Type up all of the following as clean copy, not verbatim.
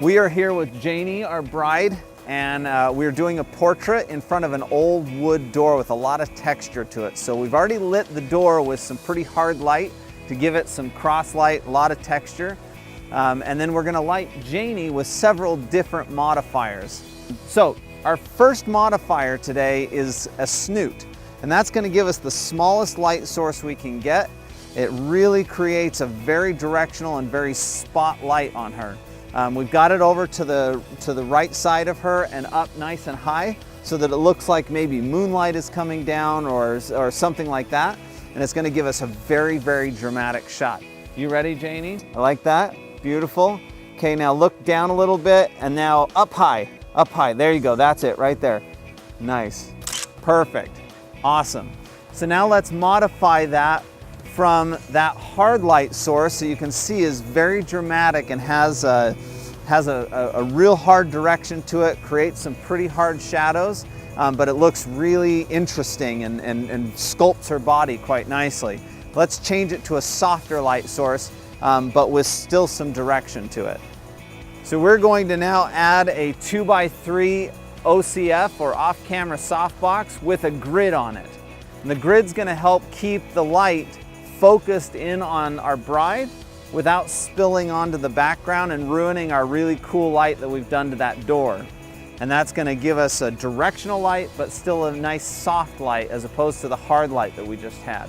We are here with Janie, our bride, and we're doing a portrait in front of an old wood door with a lot of texture to it. So we've already lit the door with some pretty hard light to give it some cross light, a lot of texture. And then we're gonna light Janie with several different modifiers. So our first modifier today is a snoot, and that's gonna give us the smallest light source we can get. It really creates a very directional and very spot light on her. We've got it over to the right side of her and up nice and high so that it looks like maybe moonlight is coming down or something like that. And it's gonna give us a very, very dramatic shot. You ready, Janie? I like that, beautiful. Okay, now look down a little bit and now up high, there you go, that's it right there. Nice, perfect, awesome. So now let's modify that from that hard light source, so you can see is very dramatic and has a real hard direction to it, creates some pretty hard shadows, but it looks really interesting and sculpts her body quite nicely. Let's change it to a softer light source, but with still some direction to it. So we're going to now add a 2x3 OCF or off-camera softbox with a grid on it. And the grid's gonna help keep the light focused in on our bride without spilling onto the background and ruining our really cool light that we've done to that door. And that's gonna give us a directional light, but still a nice soft light as opposed to the hard light that we just had.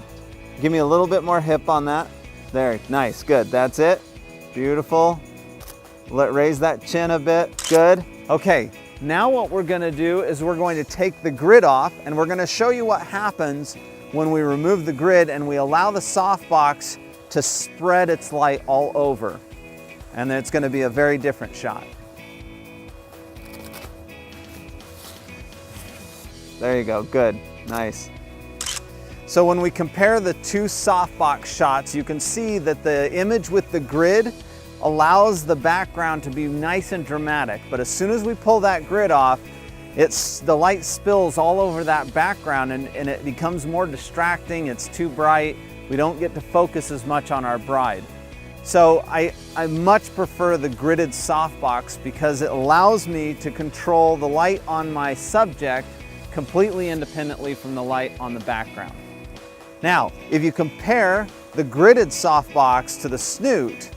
Give me a little bit more hip on that. There, nice, good, that's it. Beautiful. Raise that chin a bit, good. Okay, now what we're gonna do is we're going to take the grid off and we're gonna show you what happens when we remove the grid and we allow the softbox to spread its light all over. And then it's going to be a very different shot. There you go, good, nice. So when we compare the two softbox shots, you can see that the image with the grid allows the background to be nice and dramatic, but as soon as we pull that grid off, the light spills all over that background and it becomes more distracting, it's too bright, we don't get to focus as much on our bride. So I much prefer the gridded softbox because it allows me to control the light on my subject completely independently from the light on the background. Now, if you compare the gridded softbox to the snoot,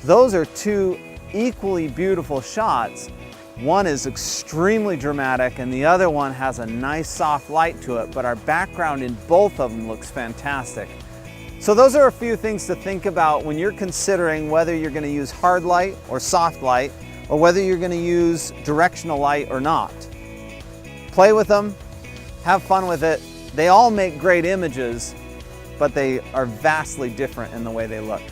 those are two equally beautiful shots. One is extremely dramatic and the other one has a nice soft light to it, but our background in both of them looks fantastic. So those are a few things to think about when you're considering whether you're going to use hard light or soft light, or whether you're going to use directional light or not. Play with them, have fun with it. They all make great images, but they are vastly different in the way they look.